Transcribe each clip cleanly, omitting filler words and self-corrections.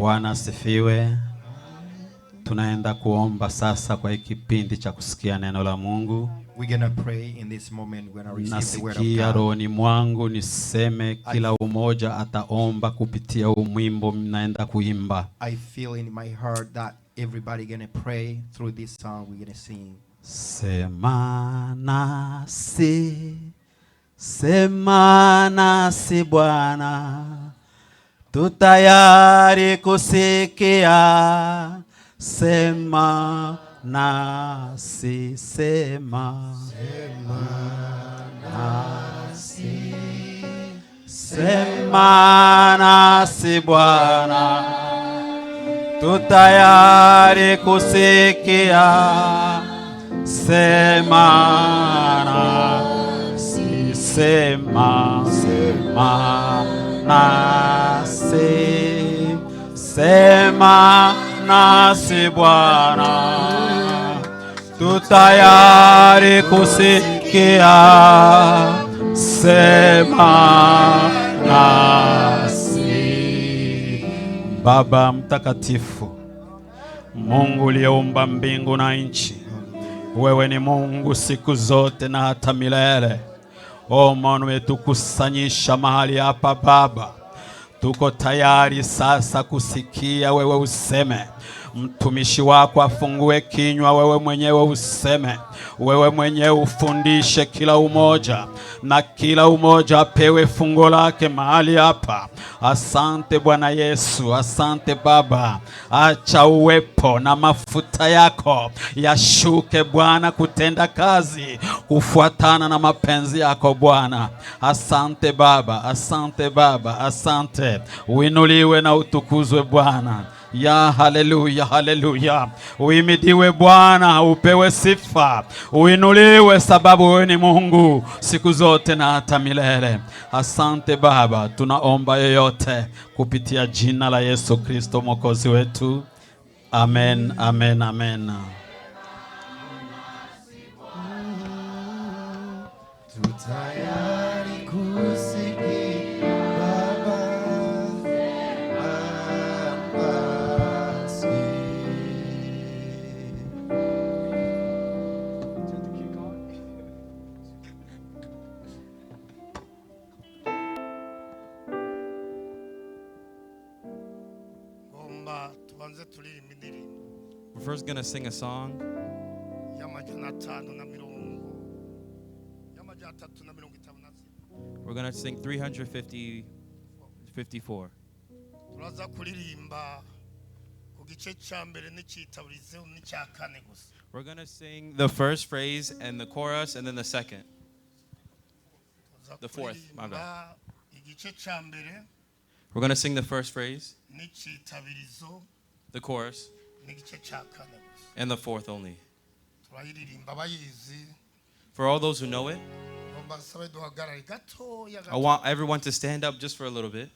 Bwana asifiwe. Tunaenda kuomba sasa kwa kipindi cha kusikia neno la Mungu. We're going to pray in this moment. We're going to receive the word of Nasikia God. rohoni mwangu niseme kila umoja ataomba kupitia umwimbo mnaenda kuimba. I feel in my heart that everybody going to pray through this song we're going to sing. Sema nasi Bwana, tutayari kusikia. Sema nasi, sema nasi Bwana, tutayari kusikia. Sema nasi, sema nasi, sema nasi Bwana, tutayari kusikia. Sema nasi. Baba mtakatifu, Mungu uliyeumba mbingu na nchi, wewe ni Mungu siku zote na hata milele. Maana umetukusanyisha mahali hapa Baba, tuko tayari sasa kusikia wewe useme. Mtumishi wako afungue kinywa, wewe mwenyewe useme, wewe mwenyewe ufundishe kila umoja, na kila umoja apewe fungo lake mahali hapa. Asante Bwana Yesu, asante Baba. Acha uwepo na mafuta yako yashuke Bwana, kutenda kazi kufuatana na mapenzi yako Bwana. Asante Baba, asante Baba, asante. Uinuliwe na utukuzwe Bwana. Ya haleluya, haleluya. Uimidiwe Bwana, upewe sifa, uinuliwe, sababu wewe ni Mungu siku zote na hata milele. Asante Baba, tunaomba yoyote kupitia jina la Yesu Kristo mwokozi wetu. Amen, amen, amen. Tutayari kusikia Baba. We're first going to sing a song. We're going to sing 354. We're going to sing the first phrase and the chorus and then the second. The fourth, my bad. We're going to sing the first phrase, the chorus, and the fourth only. For all those who know it, I want everyone to stand up just for a little bit.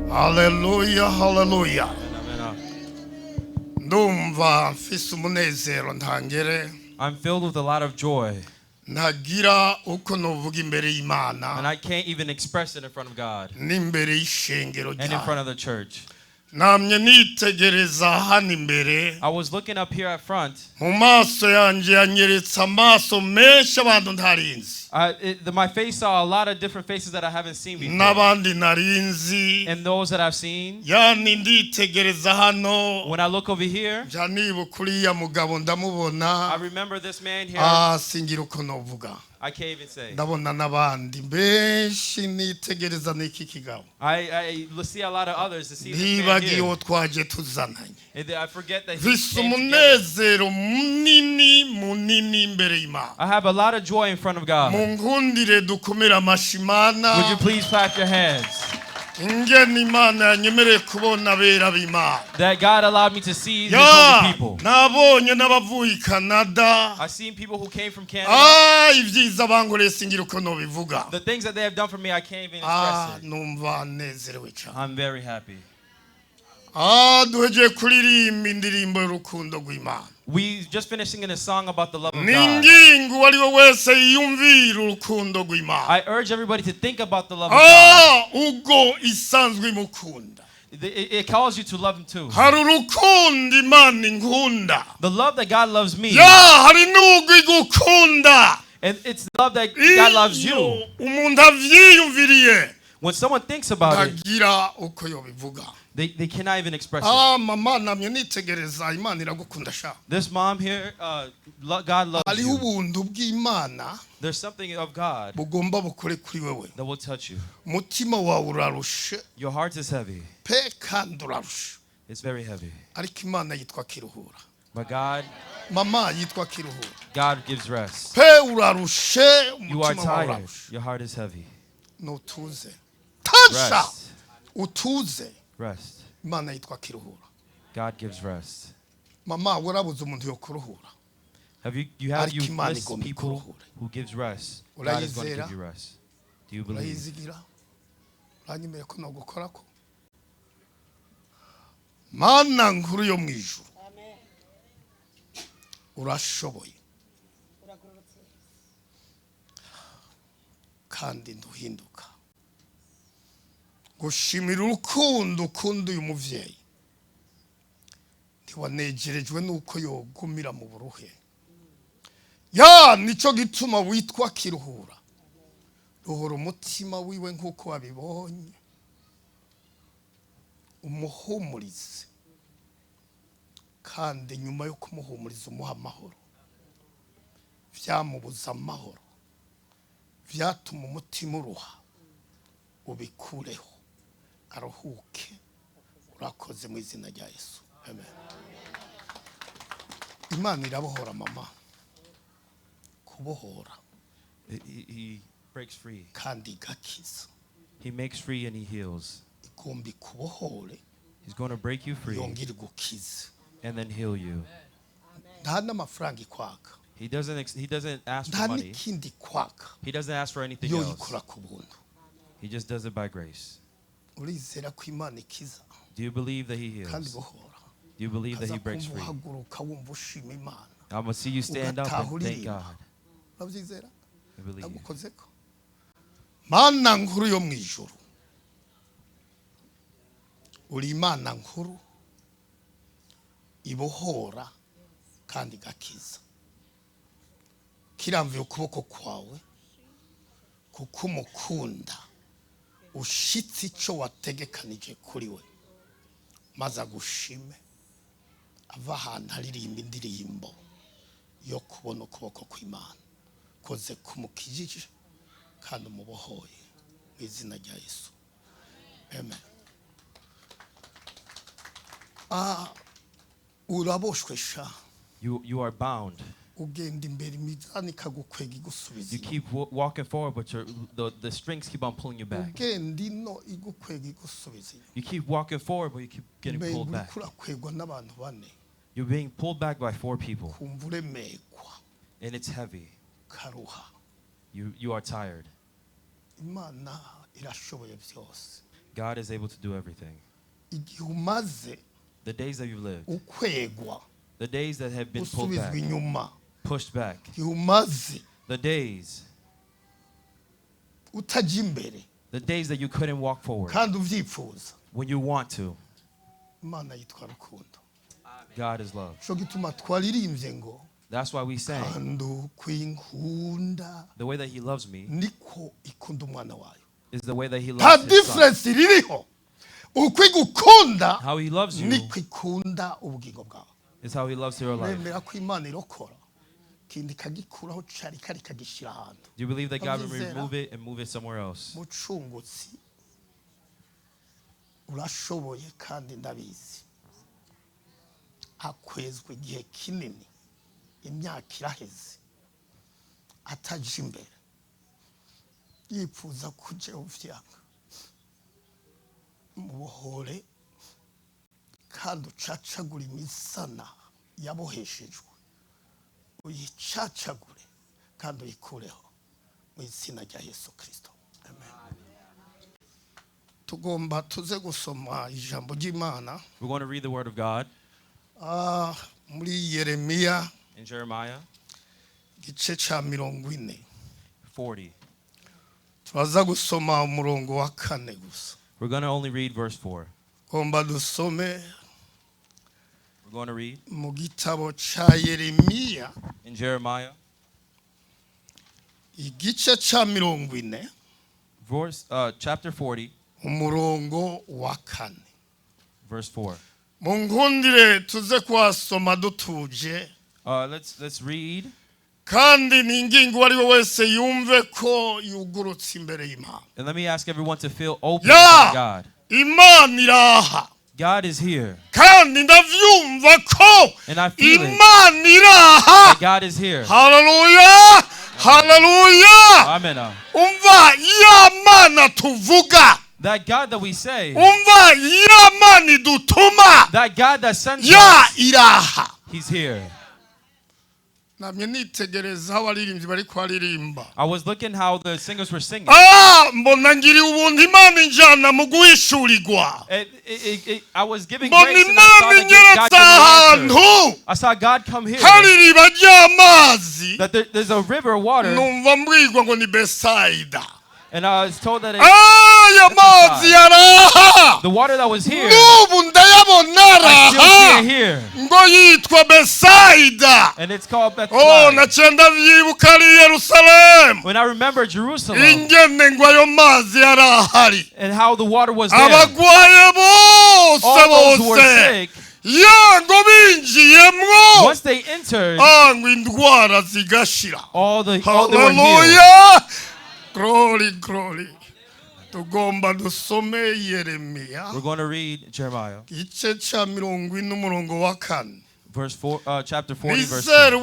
Hallelujah, hallelujah. I'm filled with a lot of joy. And I can't even express it in front of God and in front of the church. I was looking up here at front. My face saw a lot of different faces that I haven't seen before. And those that I've seen. When I look over here, I remember this man here. I can't even say. I see a lot of others to see this man here. And I forget that he came together. I have a lot of joy in front of God. Would you please clap your hands? That God allowed me to see these holy people. I've seen people who came from Canada. The things that they have done for me, I can't even express it. I'm very happy. We just finished singing a song about the love of God. I urge everybody to think about the love of God. It calls you to love Him too. The love that God loves me. And it's the love that God loves you. When someone thinks about it, they cannot even express it. This mom here, God loves you. There's something of God that will touch you. Your heart is heavy. It's very heavy. But God gives rest. You are tired. Your heart is heavy. Rest. Rest. God gives rest. Have you missed people who gives rest? God is going to give you rest. Do you believe? Mana nkuru yo mwijuru. Urashoboye. Kandi nduhinduka. Gushimira urukundo ukunda uyu muvyeyi. Ntiwanejerejwe nuko yogumira mu buruhe. Ya nico gituma witwa kiruhura. Ruhura umutima wiwe nkuko wabibonye. Umuhumurize. Kandi nyuma yo kumuhumuriza umuha amahoro. Vyamubuza amahoro. Vyatuma umutima uruha. Ubikureho. Aruhuke. Urakoze mu izina rya Yesu. Amen. Imana irabohora mama. Kubohora. He breaks free. Kandi gakiza. He makes free and He heals. Ikumbi kubohore. He's going to break you free. Yongere gukiza. And then heal you. Ndana mafaranga ikwaka. He doesn't ask for money. He doesn't ask for anything else. He just does it by grace. Do you believe that He heals? Do you believe that He breaks free? I'm going to see you stand up and thank God. I believe. Mana nkuru yo mwijuru, uri Imana nkuru ibohora kandi gakiza. Kiramvuye ukuboko kwawe kuko umukunda ushitse ico wategekanije kuri we, maze agushime ava ahantu aririmba indirimbo yo kubona ukuboko kw'Imana koze kumukijije kandi umubohoye mu izina rya Yesu, amen. Uraboshwe sha. You are bound. You keep walking forward, but the strings keep on pulling you back. You keep walking forward, but you keep getting pulled back. You're being pulled back by 4 people. And it's heavy. You are tired. God is able to do everything. The days that you've lived, the days that have been pulled back, pushed back, the days that you couldn't walk forward when you want to. God is love. That's why we sang, the way that he loves me is the way that he loves his son. How he loves you is how he loves your life. Do you believe that God will remove it and move it somewhere else? Mubohore kandi ucacagura imisana yaboheshejwe, uyicacagure kandi uyikureho mu izina rya Yesu Kristo, amen. Tugomba tuze gusoma ijambo ry'Imana. We're going to read the word of God. Muri Yeremiya, in Jeremiah, gice ca 40. Turaza gusoma umurongo wa 4 gusa. We're going to only read verse 4. We're going to read mu gitabo ca Yeremiya, in Jeremiah, igice ca 40, chapter 40, umurongo wa 4, verse 4. Mungundire tuze kwasoma dutuje. Let's read. Kandi ningingo ari wese yumve ko yugurutse imbere y'Imana. And let me ask everyone to feel open to God. Imana iraha. God is here. Kandi ndavyumva ko Imana iraha. God is here. Hallelujah. Hallelujah. Amen. Umva ya Mana tuvuga. That God that we say. Umva ya Mana dutuma. That God that sends ya iraha. He's here. I was looking how the singers were singing. I was giving grace and I saw God come here. That there's a river of water. And I was told that the water that was here, I still see it here. And it's called Bethlehem. When I remember Jerusalem and how the water was there, all those who were sick, once they entered, all they were healed. Glory, glory. We're going to read Jeremiah. Verse 4, chapter 40, verse 4.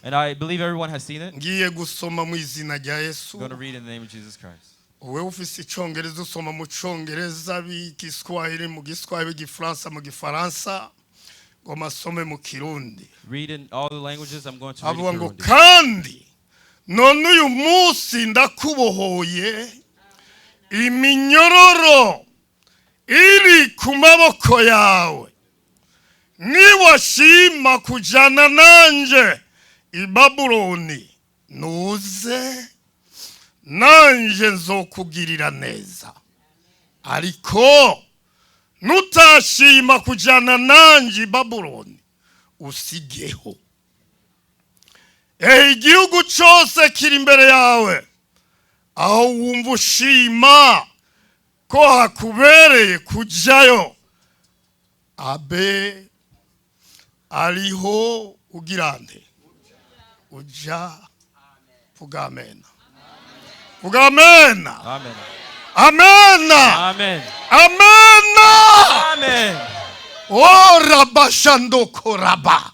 And I believe everyone has seen it. We're going to read in the name of Jesus Christ. Read in all the languages. I'm going to read in Kirundi. None uyu munsi ndakubohoye iminyororo iri ku maboko yawe, niwashima kujana nanje i Babuloni nuze nanje nzokugirira neza, ariko nutashima kujana nanje Babuloni usigeho. Igihugu cyose kiri imbere yawe, aho wumva ushima ko hakubereye kujayo, abe ariho ugirande uja. Vuga amen. Vuga amen. Amen. Amen. Amen. Amen. Amen. Ora bashando koraba.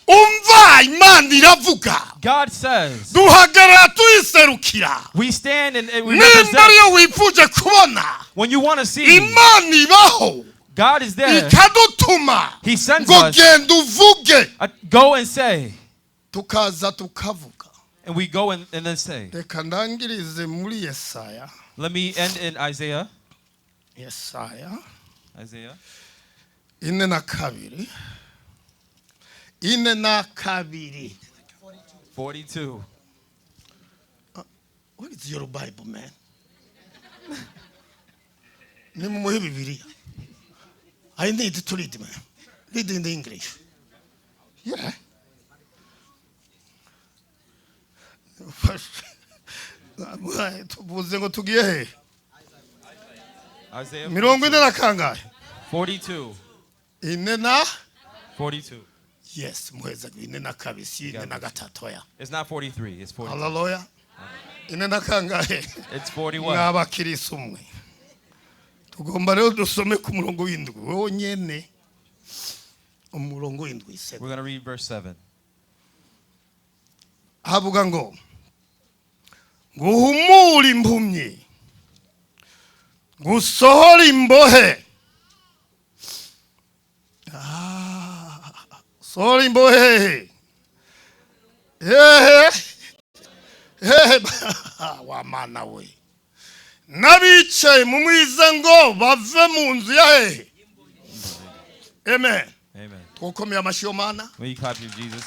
Umva Imana iravuga. God says. Duhagarara tuyiserukira. We stand and we represent. Nimba wipfuje kubona. When you want to see. Imana ibaho. God is there. Ikadutuma. He sends us. Genda uvuge. Go and say. Tukaza tukavuga. And we go and then say. Reka ndangirize muri Yesaya. Let me end in Isaiah. Yesaya. Isaiah. 42. 42. What is your Bible, man? Nimumuhe Bibiliya. I need to read, man. Read in the English. Yeah. Tuvuze ngo tugiye he? Isaiah 42. 42. Yes, muheza 42. It's not 43, it's 42. Hallelujah. It's 41. N'abakirisi umwe. Tugomba rero dusome ku murongo w'indwi wonyene. Umurongo w'indwi. We're going to read verse 7. Havuga ngo nguhumura impumyi, gusohora imbohe. Sohora imbohe. Wa mana we. N'abicaye mu mwiza ngo bave mu nzu ya hehe. Amen. Amen. Tukomeye amashyi yo mana. Will you clap to Jesus?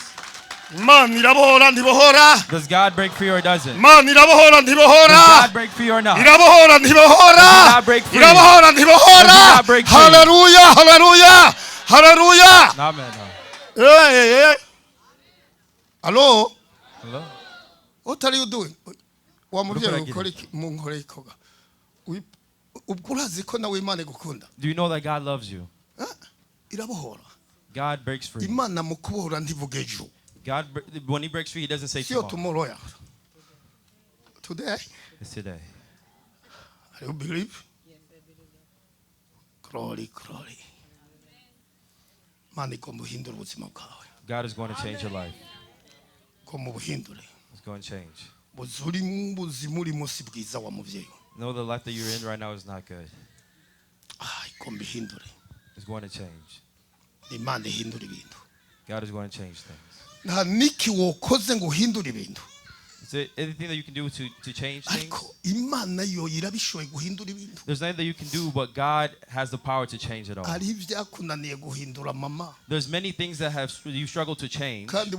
Man irabohora ntibohora. Does God break free or doesn't? Man irabohora ntibohora. Does God break free or not? Irabohora ntibohora. Does God break free? Irabohora ntibohora. Does God break free? Hallelujah, hallelujah, hallelujah. Amen. Hey. Hello? Hello? What are you doing? Wamubye ukora mu nkore ikoga. Uburazi ko nawe Imana igukunda. Do you know that God loves you? Irabohora. God breaks free. Imana mu kubohora ntivuge ejo. God, when he breaks free, he doesn't say tomorrow. Today? It's today. You believe? Yes, I believe that. Glory. God is going to change your life. It's going to change. Know the life that you're in right now is not good. It's going to change. God is going to change things. Is there anything that you can do to change things? There's nothing that you can do, but God has the power to change it all. There's many things that you struggle to change, and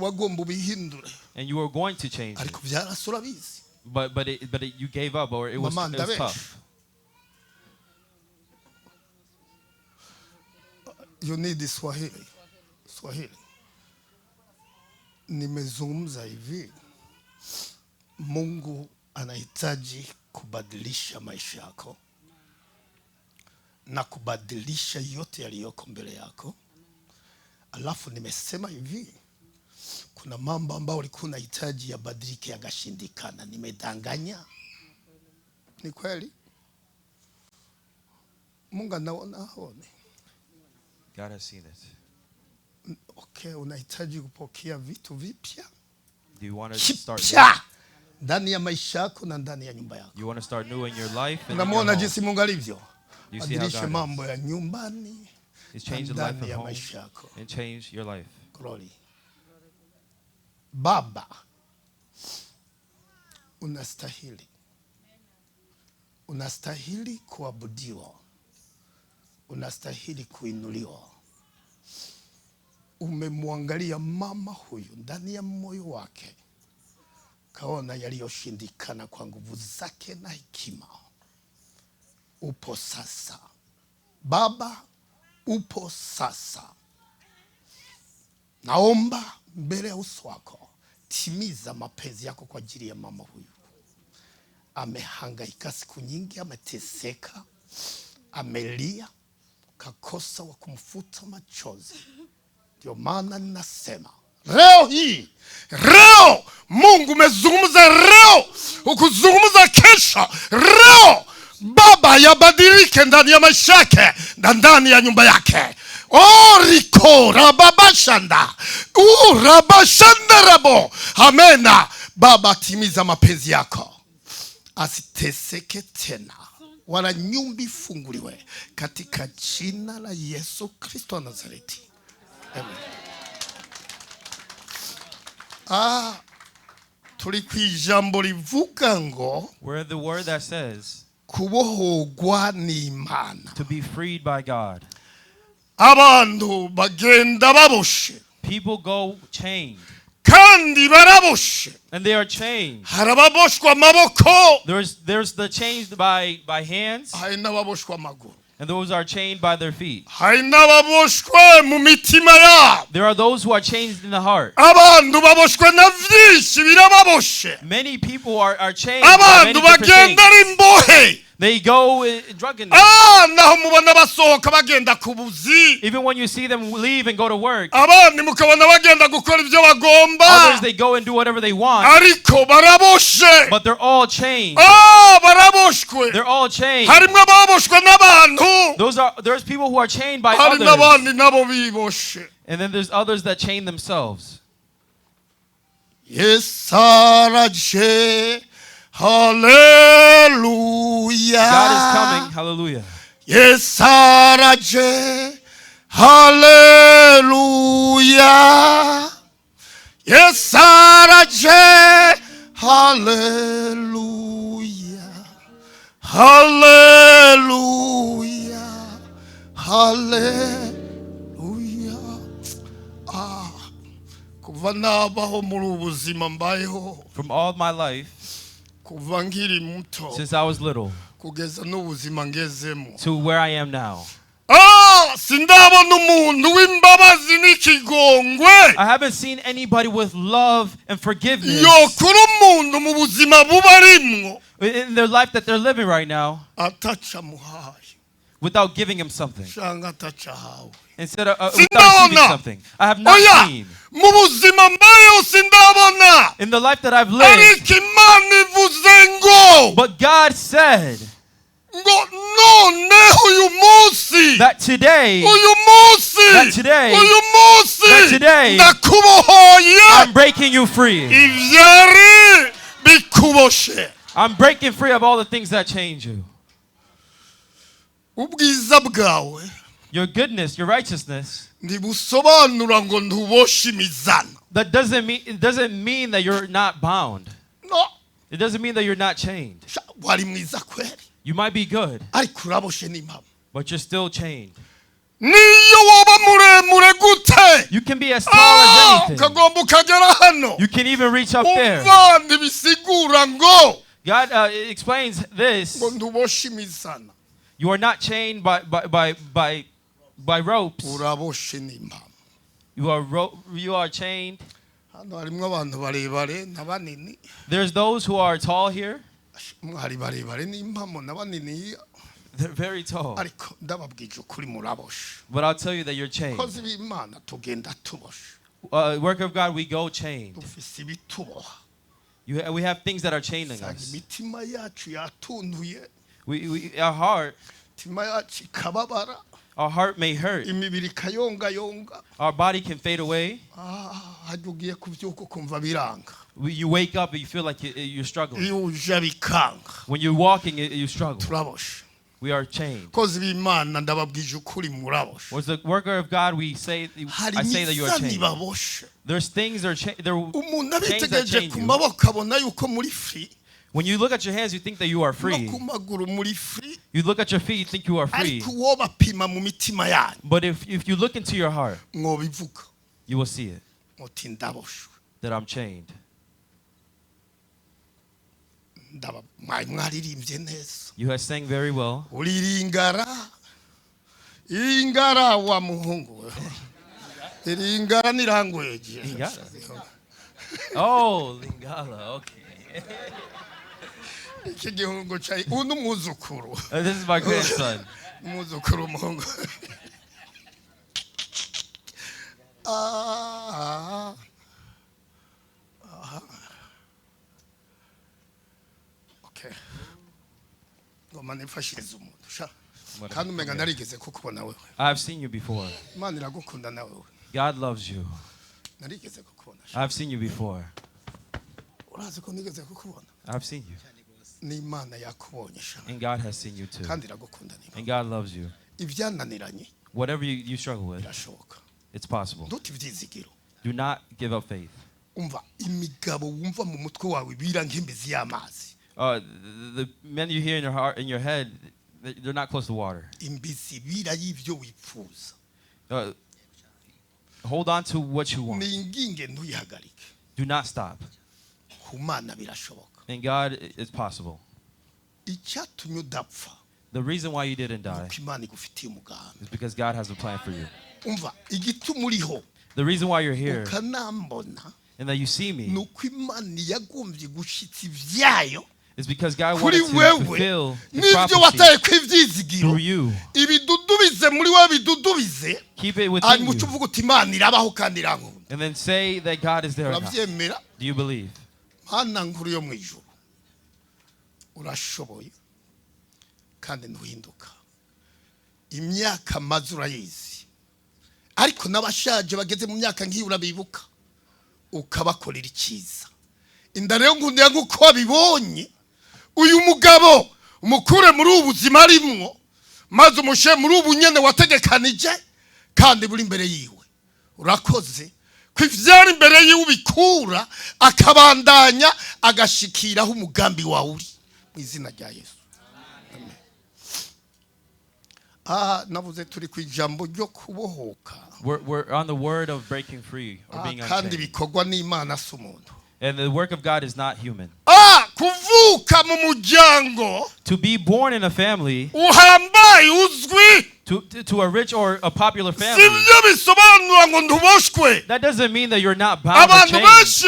you were going to change it. But you gave up, or it was tough. You need the Swahili. Nimezungumza hivi, Mungu anahitaji kubadilisha maisha yako na kubadilisha yote yaliyoko mbele yako. Alafu nimesema hivi, kuna mambo ambayo ulikuwa unahitaji yabadilike yakashindikana. Nimedanganya? Ni kweli? Mungu anaona haone. God has seen it. Okay, unahitaji kupokea vitu vipya. Do you want to start ndani ya maisha yako na ndani ya nyumba yako? You want to start new in your life and unamwona jinsi Mungu alivyo? You see how God mambo ya nyumbani. He's changed the life of home and change your life. Glory. Baba, unastahili kuabudiwa. Unastahili kuinuliwa. Umemwangalia mama huyu ndani ya moyo wake, kaona yaliyoshindikana kwa nguvu zake na hekima. Upo sasa Baba, upo sasa. Naomba mbele ya uso wako, timiza mapenzi yako kwa ajili ya mama huyu. Amehangaika siku nyingi, ameteseka, amelia, kakosa wa kumfuta machozi. Ndio maana ninasema leo Mungu umezungumza leo, ukuzungumza kesho. Leo Baba yabadilike ndani ya maisha yake na ndani ya nyumba yake. Oriko rababashanda urabashanda rabo. Amena. Baba, timiza mapenzi yako, asiteseke tena, wala nyumba ifunguliwe katika jina la Yesu Kristo wa Nazareti. Amen. Tuli ku ijambo rivuga ngo, where the word that says kubohorwa n'Imana, to be freed by God. Abantu bagenda baboshe. People go chained. Kandi baraboshe. And they are chained. Harababoshwa maboko. There's the chains by hands. Hari n'ababoshwa amaguru. And those are chained by their feet. Hari n'ababoshwe mu mitima yabo. There are those who are chained in the heart. Abantu baboshwe na vyinshi birababoshe. Many people are chained by many different things. Abantu bagenda rimbohe. They go in drunkenness. Naho mubona basohoka bagenda kubuzi. Even when you see them leave and go to work. Abandi mukabona bagenda gukora ibyo bagomba. Others, they go and do whatever they want. Ariko baraboshe. But they're all chained. Baraboshwe. They're all chained. Harimwe baboshwe n'abantu. There's people who are chained by Hari others. n'abandi nabo biboshe. And then there's others that chain themselves. Yesaraje. Hallelujah. God is coming. Hallelujah. Yesaraje. Hallelujah. Yesaraje. Hallelujah. Hallelujah. Hallelujah. Kuva nabaho muri ubuzima mbayeho. From all my life, Kuva nkiri muto. since I was little, Kugeza n'ubuzima ngezemo. to where I am now. Sindabona umuntu w'imbabazi n'ikigongwe. I haven't seen anybody with love and forgiveness Yokura umuntu mu buzima bubarimwo. in their life that they're living right now Atacha muhaye. without giving him something. Shanga atacha hawe. Instead of without receiving something. I have not seen. Mu buzima mbayo sindabona. In the life that I've lived. Ariko Imana ivuze ngo. But God said that today, I'm breaking you free. I'm breaking free of all the things that change you. Your goodness, your righteousness. That doesn't mean that you're not bound. No. It doesn't mean that you're not chained. You might be good, but you're still chained. You can be as tall as anything. You can even reach up there. God explains this. You are not chained by ropes. You are chained. There's those who are tall here. They're very tall. But I'll tell you that you're chained. Work of God, we go chained. We have things that are chaining us. Our heart may hurt. Our body can fade away. You wake up and you feel like you're struggling. When you're walking, you struggle. We are chained. Was the worker of God, I say that you are chained. There's things that change you. When you look at your hands, you think that you are free. You look at your feet, you think you are free. But if you look into your heart, you will see it, that I'm chained. You have sang very well. Ingara wa muhungu. Ingara ni language. Oh, Lingala, okay. This is my grandson. Okay. I've seen you before. God loves you. I've seen you before. I've seen you. And God has seen you too. And God loves you. Whatever you struggle with, it's possible. Do not give up faith. The men you hear in your heart, in your head, they're not close to water. Hold on to what you want. Do not stop. And God, it's possible. The reason why you didn't die is because God has a plan for you. The reason why you're here and that you see me is because God wanted to fulfill His prophecy through you. Keep it within you. And then say that God is there. Do you believe? Imyaka mazura yizi ariko nabashaje bageze mu myaka nkiyi urabibuka ukabakorera ikiza inda rero nkundiye nguko bibonye uyu mugabo umukure muri ubuzima arimwo maze umushe muri ubunyene wategekanije kandi buri imbere yiwe urakoze kwivyara imbere yiwe ubikura akabandanya agashikiraho umugambi wawe uri mu izina rya Yesu. Navuze turi ku ijambo ryo kubohoka. We're on the word of breaking free or being kandi bikorwa n'Imana s'umuntu. And the work of God is not human. Kuvuka mu muryango. To be born in a family. Uhambaye uzwi. To a rich or a popular family. That doesn't mean that you're not bound to change.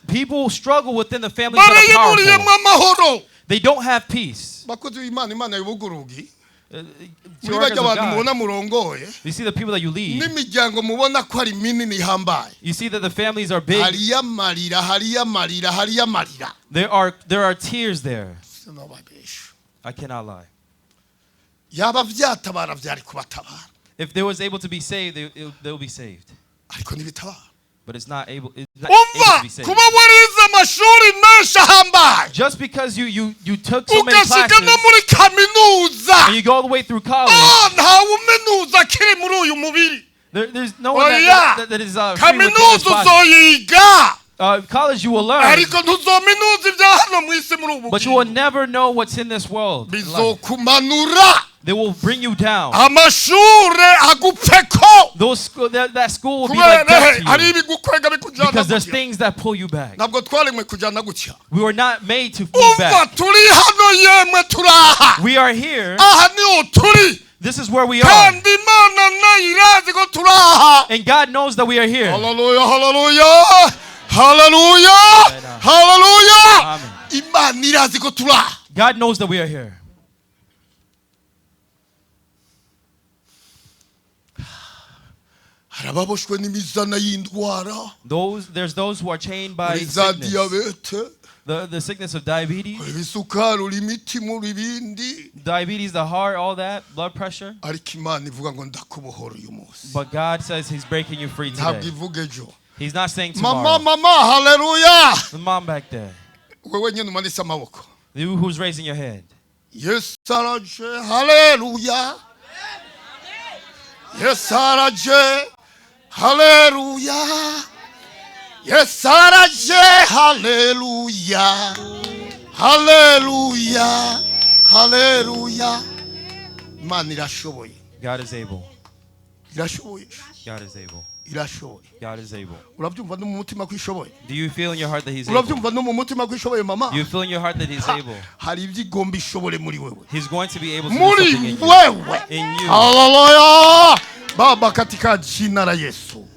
People struggle within the families that are powerful. They don't have peace. You see the people that you lead. You see that the families are big. There are tears there. I cannot lie. If they was able to be saved, they'll be saved. But it's not able to be saved. Just because you took so many classes and you go all the way through college, there's no one that is free within this body. College you will learn, but you will never know what's in this world. They will bring you down. That school will be like death to you. Because there's things that pull you back. We were not made to move back. We are here. This is where we are. And God knows that we are here. Hallelujah, hallelujah, hallelujah, hallelujah. God knows that we are here. There's those who are chained by sickness. The sickness of diabetes. Diabetes, the heart, all that, blood pressure. But God says He's breaking you free today. He's not saying tomorrow. Mama, hallelujah. The mom back there. You who's raising your hand. Yes, hallelujah. Yes, hallelujah. Yes, hallelujah. Hallelujah. Hallelujah. Man, God is able. God is able. God is able. Do you feel in your heart that He's able? Do you feel in your heart that He's able? He's going to be able to do something in you. Hallelujah! Baba, katika jina la Yesu,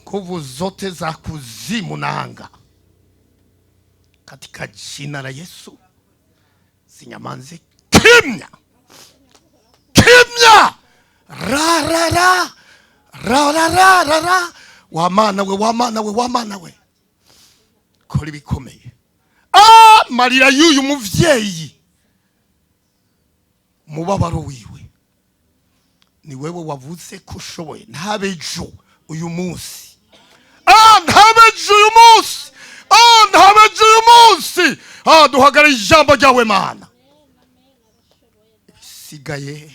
nguvu zote za kuzimu na anga, katika jina la Yesu, zinyamanze kimya. Kimya! Ra ra ra ra ra ra ra ra. Wamana we kora ibikomeye. Marira y'uyu muvyeyi, mubabaro wiwe ni wewe wavuze ko ushoboye. Ntabejo uyu munsi, ntabejo uyu munsi, ntabejo uyu munsi. Duhagara ijambo ryawe Mana, sigaye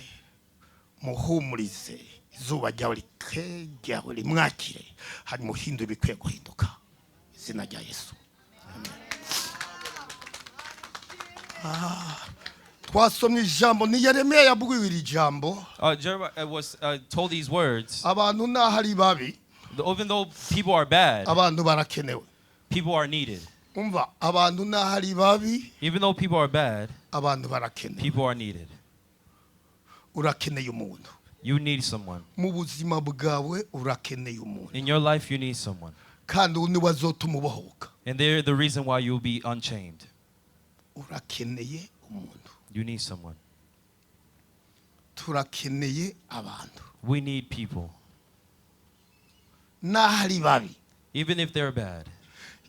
muhumurize. Izuba ryawe ryawe rimwakire, hari muhindu bikwiye guhinduka. Izina rya Yesu, twasomye ijambo ni Yeremiya yabwiwe iri jambo. Jeremiah was told these words. Abantu nahari babi, even though people are bad, abantu barakenewe. People are needed. Umva, abantu nahari babi, even though people are bad, abantu barakenewe. People are needed. Urakeneye umuntu. You need someone. Mu buzima bwawe urakeneye umuntu. In your life you need someone. Kandi uni wazotuma ubohoka. And they're the reason why you'll be unchained. Urakeneye umuntu. You need someone. Turakeneye abantu. We need people. Nahari babi, even if they're bad.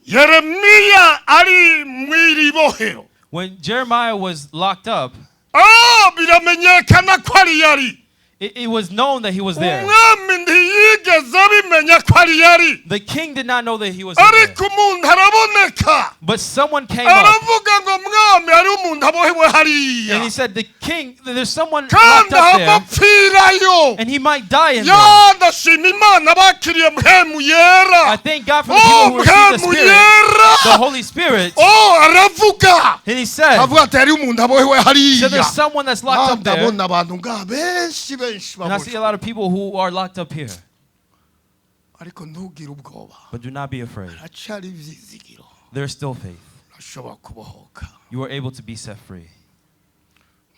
Yeremiya ari mwiribohero. When Jeremiah was locked up, biramenyekana ko ari yari. It was known that he was there. The king did not know that he was there. But someone came up. And he said, the king, there's someone locked up there. And he might die in there. I thank God for the people who received the Spirit, the Holy Spirit. And he said, so there's someone that's locked up there. And I see a lot of people who are locked up here. But do not be afraid. There's still faith. You are able to be set free.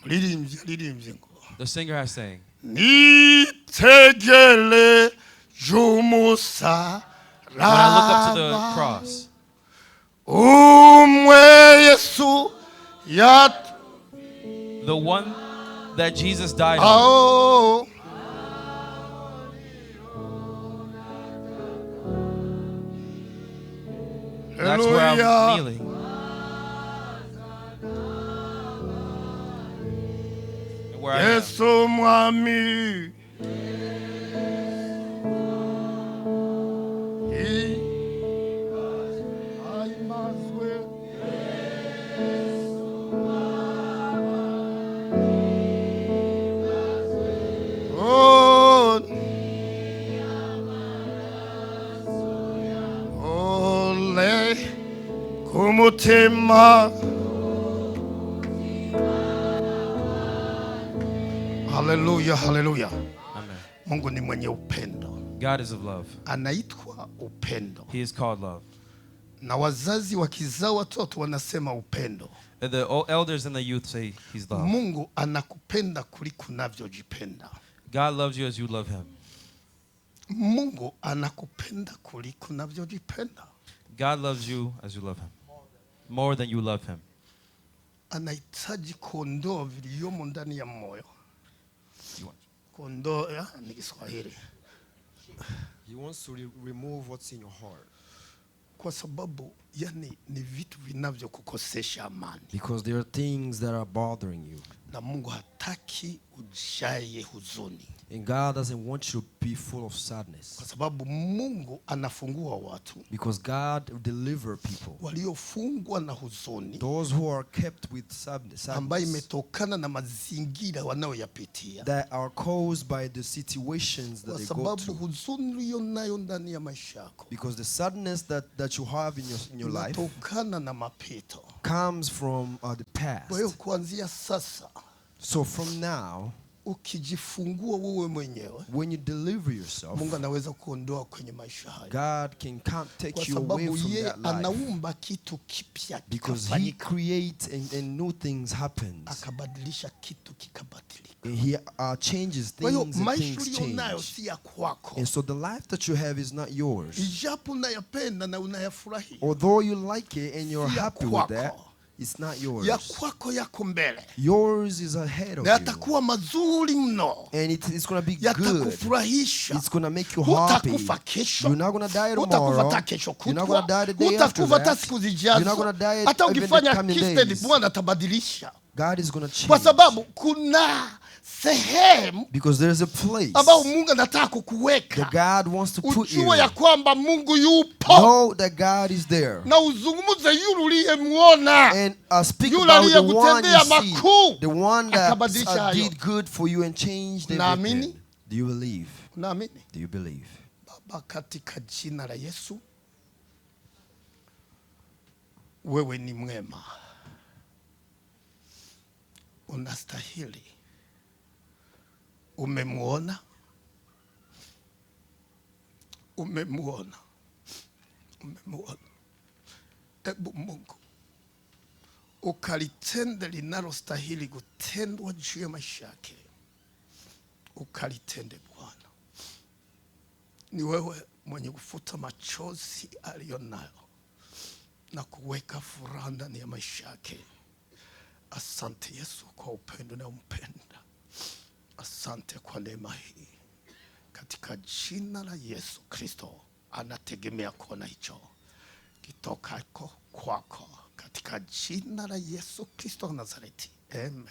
The singer has sang, when I look up to the cross, the one that Jesus died on. That's where I'm kneeling. And where I am. Hallelujah, hallelujah. Amen. Mungu ni mwenye upendo. God is of love. Anaitwa upendo. He is called love. Na wazazi wakizaa watoto wanasema upendo. The elders and the youth say he's love. Mungu anakupenda kuliko unavyojipenda. God loves you as you love him. Mungu anakupenda kuliko unavyojipenda. God loves you as you love him. More than you love him. Anahitaji kuondoa vilivyomo ndani ya moyo. Kuondoa ni Kiswahili. He wants to remove what's in your heart. Kwa sababu yani ni vitu vinavyokukosesha amani. Because there are things that are bothering you. Na Mungu hataki ujaye huzuni. And God doesn't want you to be full of sadness. Kwa sababu Mungu anafungua watu. Because God deliver people. Waliofungwa na huzuni. Those who are kept with sadness. Ambayo imetokana na mazingira wanayoyapitia. That are caused by the situations that they go through. Kwa sababu huzuni uliyonayo ndani ya maisha yako. Because the sadness that you have in your life. Inatokana na mapito. Comes from the past. Kwa hiyo kuanzia sasa. So from now, ukijifungua wewe mwenyewe, when you deliver yourself, Mungu anaweza kuondoa kwenye maisha haya. God can take you away from that life. Anaumba kitu kipya, because He creates and new things happens. Akabadilisha kitu kikabadilika. He changes things and things change. And so the life that you have is not yours. Although you like it and you're happy with that, it's not yours. Yours is ahead of you. And it's going to be good. It's going to make you happy. You're not going to die tomorrow. You're not going to die the day after that. You're not going to die even the coming days. God is going to change. Because there's a place that God wants to put you in. Know that God is there. And speak about the one you see, the one that did good for you and changed everything. Do you believe? Do you believe? Baba, katika jina la Yesu, wewe ni mwema. Unastahili. Umemuona. Ebu Mungu ukalitende linalostahili kutendwa juu ya maisha yake. Ukalitende Bwana. Ni wewe mwenye kufuta machozi aliyonayo na kuweka furaha ndani ya maisha yake. Asante Yesu kwa upendo na umpenda. Asante kwa neema hii. Katika jina la Yesu Kristo, anategemea kuona hicho kitokako kwako. Katika jina la Yesu Kristo wa Nazareti. Amen.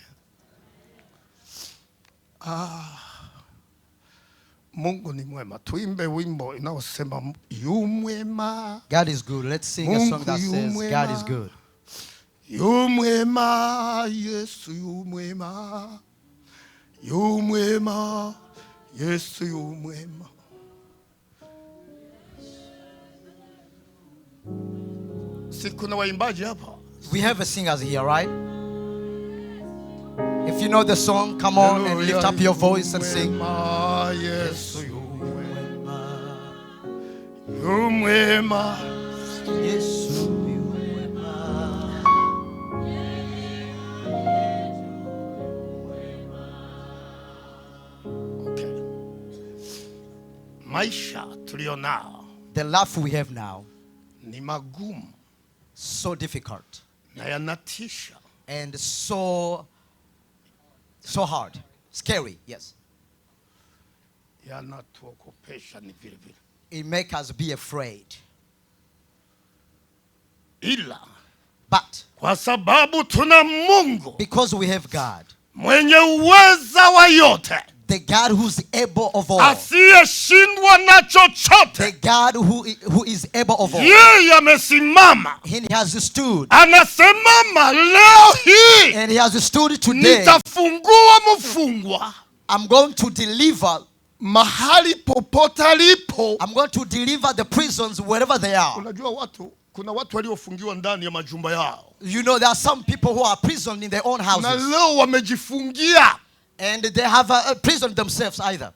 Mungu ni mwema. Tuimbe wimbo unaosema yu mwema. God is good. Let's sing a song that says God is good. Yu mwema, Yesu yu mwema. Yu mwema, Yesu yu mwema. Si kuna waimbaji hapa? We have a singers here, right? If you know the song, come on and lift up your voice and sing. Yesu yu mwema. Yu mwema, Yesu yu mwema. Okay. Maisha tulionao, the life we have now, ni magumu, so difficult, na yanatisha, and so hard, scary. Yes, yanatuogopesha ni vile vile. It make us be afraid. Ila, but kwa sababu tuna Mungu, because we have God, mwenye uweza wa yote, the God who's able of all, asiyeshindwa na chochote, the God who is able of all, yeye amesimama, he has stood, anasimama leo hii, and he has stood today. Nitafungua mfungwa, I'm going to deliver mahali popote alipo. I'm going to deliver the prisons wherever they are. Unajua kuna watu waliofungiwa ndani ya majumba yao. You know, there are some people who are imprisoned in their own houses. Na leo wamejifungia. And they have a prison themselves either.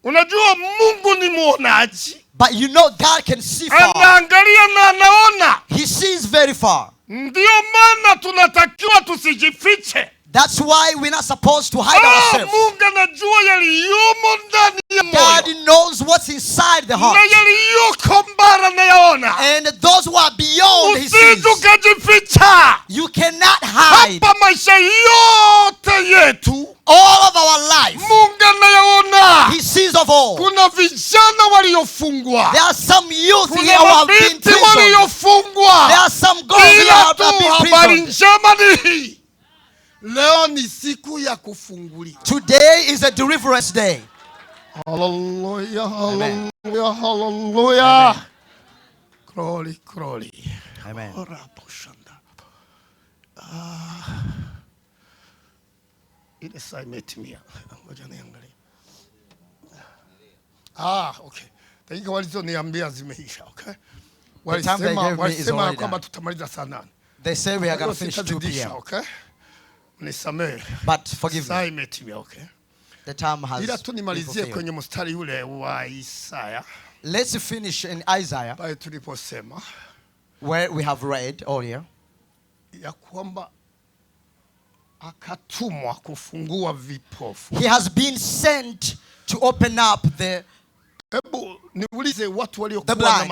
Unajua Mungu ni muonaji. But you know God can see far. Anaangalia na anaona. He sees very far. Ndio maana tunatakiwa tusijifiche. That's why we're not supposed to hide ourselves. Mungu anajua yaliyomo ndani ya moyo. God knows what's inside the heart. Na yaliyoko mbali anayaona. And those who are beyond He sees. Usitukajificha. You cannot hide. Hapa maisha yote yetu, all of our life, Mungu anayaona. He sees of all. Kuna vijana waliofungwa. There are some youth here who have been imprisoned. Waliofungwa. There are some girls here who have been imprisoned. Habari njema ni hii. Leo ni siku ya kufunguliwa. Today is a deliverance day. Hallelujah, hallelujah, hallelujah. Glory, glory. Amen. Ile saa imetimia. Ngoja niangalie. Okay. Dakika walizoniambia zimeisha, okay? Walisema kwamba tutamaliza saa 8. They say we are going to finish 2 p.m. Okay? But forgive me. Okay. The time has been fulfilled. Let's finish in Isaiah, where we have read earlier. He has been sent to open up the blind.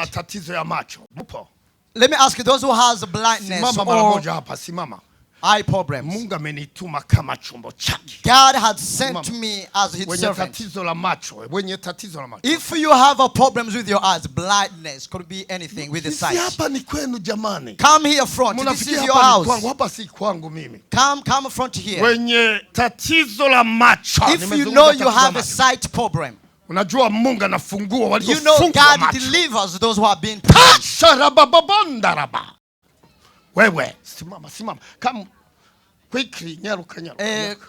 Let me ask you, those who has blindness or eye problems, God had sent me as his servant. If you have a problems with your eyes, blindness, could be anything with the sight, come here front. This is your house. Come front here. If you know you have a sight problem, you know God delivers those who have been come quickly,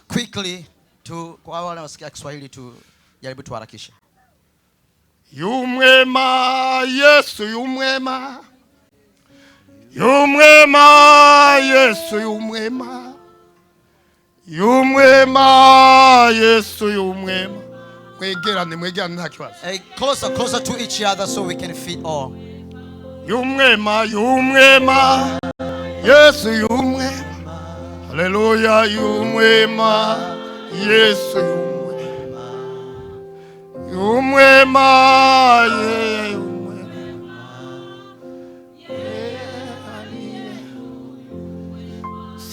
quickly to kwa wale wasikia Kiswahili tu jaribu tuharakishe. Yumwema Yesu yumwema. Yumwema Yesu yumwema. Yumwema Yesu yumwema. Mwegerane nta kibazo. Closer to each other so we can fit all. Yumwema Yesu yumwema. Hallelujah, yumwema Yesu yumwema. Yumwema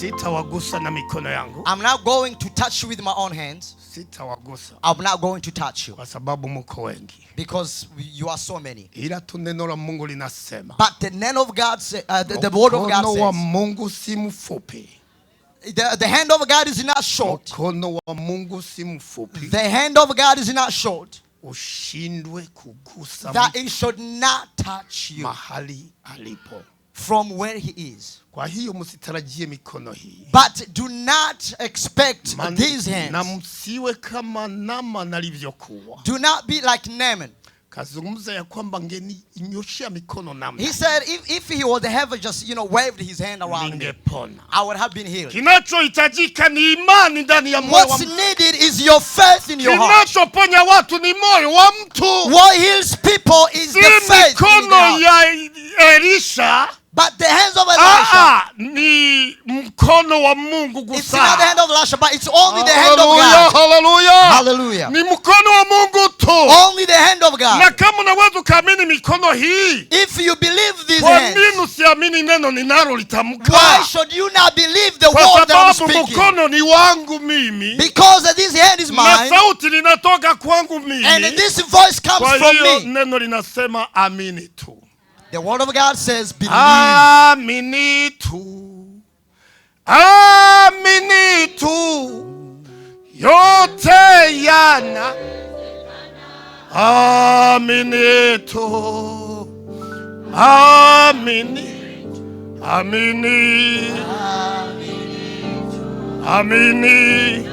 Sitawagusa na mikono yangu. I'm not going to touch you with my own hands. Sitawagusa. I'm not going to touch you. Kwa sababu mko wengi. Because you are so many. Ila tu neno la Mungu linasema. But the name of God the word of God says. Mkono wa Mungu si mfupi. The hand of God is not short. Mkono wa Mungu si mfupi. The hand of God is not short. Ushindwe kugusa. That it should not touch you. Mahali alipo. From where he is. Kwa hiyo msitarajie mikono hii. But do not expect these hands. Na msiwe kama Naaman alivyokuwa. Do not be like Naaman. Kazungumza ya kwamba ngenyoshia mikono namna. He said if he would have just waved his hand around me, I would have been healed. Kinachohitajika ni imani ndani ya moyo. What's needed is your faith in your heart. Kinachoponya watu ni moyo wa mtu. What heals people is the faith. Mikono ya Elisha. But the hands of Elisha, ni mkono wa Mungu gusa. It's not the hand of Elisha, but it's only the hand of God. Hallelujah. Hallelujah. Ni mkono wa Mungu tu. Only the hand of God. Na kama unaweza kuamini mikono hii, if you believe these kwa hands, nini usiamini neno ninalolitamka? Why should you not believe the word that I'm speaking? Kwa sababu mkono ni wangu mimi. Because this hand is mine. Na sauti linatoka kwangu mimi. And this voice comes from me. Kwa hiyo neno linasema amini tu. The word of God says, believe. Amini tu. Amini tu. Yote yana. Amini tu. Amini. Amini. Amini.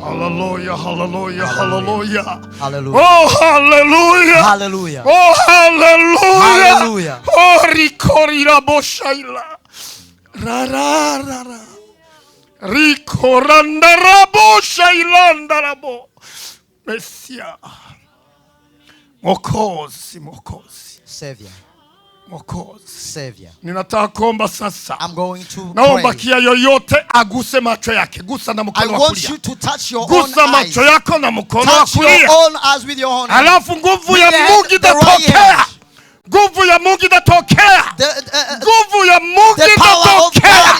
Hallelujah, hallelujah, hallelujah. Hallelujah. Oh, hallelujah. Hallelujah. Oh, hallelujah. Hallelujah. Oh, rikorira boshaila. Rara. Rikorandara boshaila ndarabo. Mesia. Mokozi. Savior. Mokozi. Savior. Ninataka kuomba sasa. I'm going to naomba kia yoyote aguse macho yake. Gusa na mkono wa kulia. I want you to touch your own eyes. Gusa macho yako na mkono wa kulia. Touch your own eyes with your own hand. Alafu nguvu ya Mungu itatokea. Nguvu ya Mungu itatokea. Nguvu ya Mungu itatokea.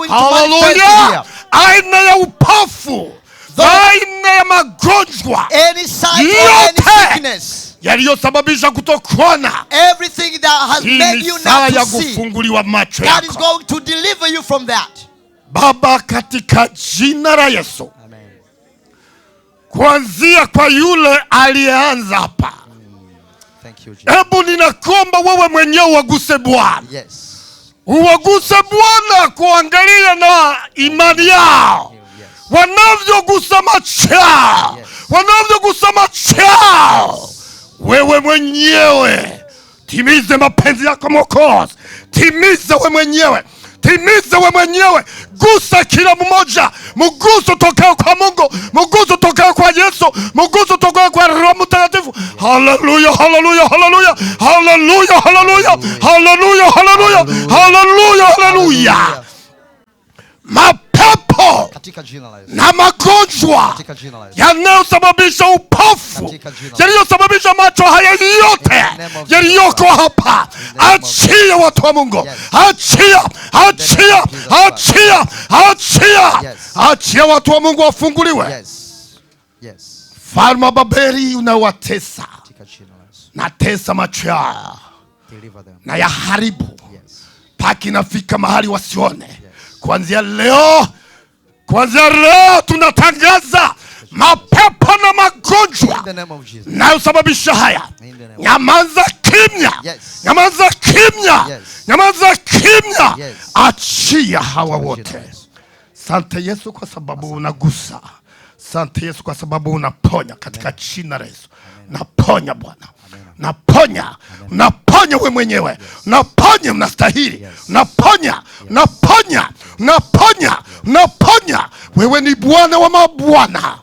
Hallelujah. Aina ya upofu. Aina ya magonjwa. Any sign or any sickness. Yaliyosababisha kutokuona. Everything that has made you not to see. Kufunguliwa macho God is going to deliver you from that. Baba, katika jina la Yesu. Amen. Kuanzia kwa yule aliyeanza hapa. Thank you, Jesus. Hebu ninakuomba wewe mwenyewe waguse Bwana. Yes. Uwaguse Bwana kuangalia na imani yao. Yes. Wanavyogusa macho yao. Yes. Wanavyogusa macho yao. Wewe mwenyewe timize mapenzi yako Mwokozi Timiza we mwenyewe. Timiza we mwenyewe. Gusa kila mmoja. Mguso tokao kwa Mungu. Mguso tokao kwa Yesu. Mguso tokao kwa Roho Mtakatifu. Hallelujah, hallelujah, hallelujah. Hallelujah, hallelujah. Hallelujah, hallelujah. Hallelujah, hallelujah. Mapepo na magonjwa yanayosababisha upofu, yanayosababisha macho haya yote yaliyoko hapa, achia watu wa Mungu. Achia, achia, achia, achia. Achia watu wa Mungu wafunguliwe. Falme wa Babeli unawatesa. Natesa macho yao na ya haribu paki nafika mahali wasione. Kuanzia leo tunatangaza mapepo na magonjwa na usababisha haya. Nyamaza kimya. Nyamaza kimya. Nyamaza kimya. Achia hawa wote. Asante Yesu kwa sababu unagusa. Asante Yesu kwa sababu unaponya katika jina la Yesu. Naponya Bwana. Naponya. Naponya we mwenyewe. Naponya, mnastahili. Naponya. Naponya. Naponya. Naponya. Wewe ni Bwana wa mabwana.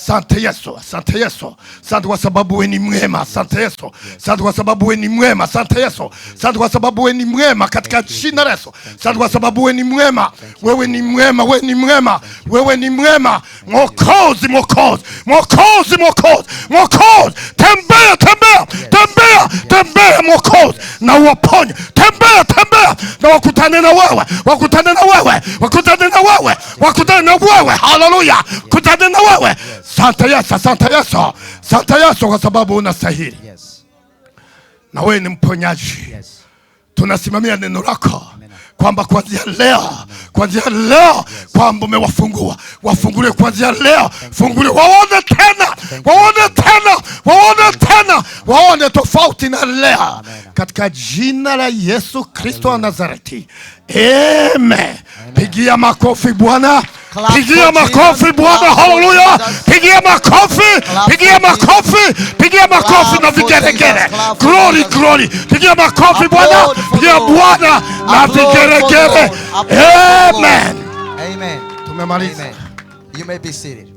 Asante Yesu, asante Yesu. Asante kwa sababu wewe ni mwema. Asante Yesu. Asante kwa sababu wewe ni mwema. Asante Yesu. Asante kwa sababu wewe ni mwema katika jina la Yesu. Asante kwa sababu wewe ni mwema. Wewe ni mwema, wewe ni mwema. Wewe ni mwema. Mwokozi, Mwokozi. Mwokozi, Mwokozi. Mwokozi. Tembea, tembea. Tembea, tembea Mwokozi. Na uwaponye. Tembea, tembea. Na wakutane na wewe. Wakutane na wewe. Wakutane na wewe. Wakutane na wewe. Hallelujah. Kutane na wewe. Asante Yesu, asante Yesu. Asante Yesu kwa sababu unastahili. Na wewe ni mponyaji. Tunasimamia neno lako kwamba kuanzia leo kwamba umewafungua. Wafungulie kuanzia leo. Fungulie, waone tena. Waone tena. Waone tena. Waone tofauti na leo. Katika jina la Yesu Kristo wa Nazareti. Amen. Pigia makofi Bwana. Pigia makofi Bwana. Hallelujah. Pigia makofi. Pigia makofi. Pigia makofi na vigeregere. Glory, glory. Pigia makofi Bwana. Pigia Bwana na vigeregere. Amen. Amen. Tumemaliza. You may be seated.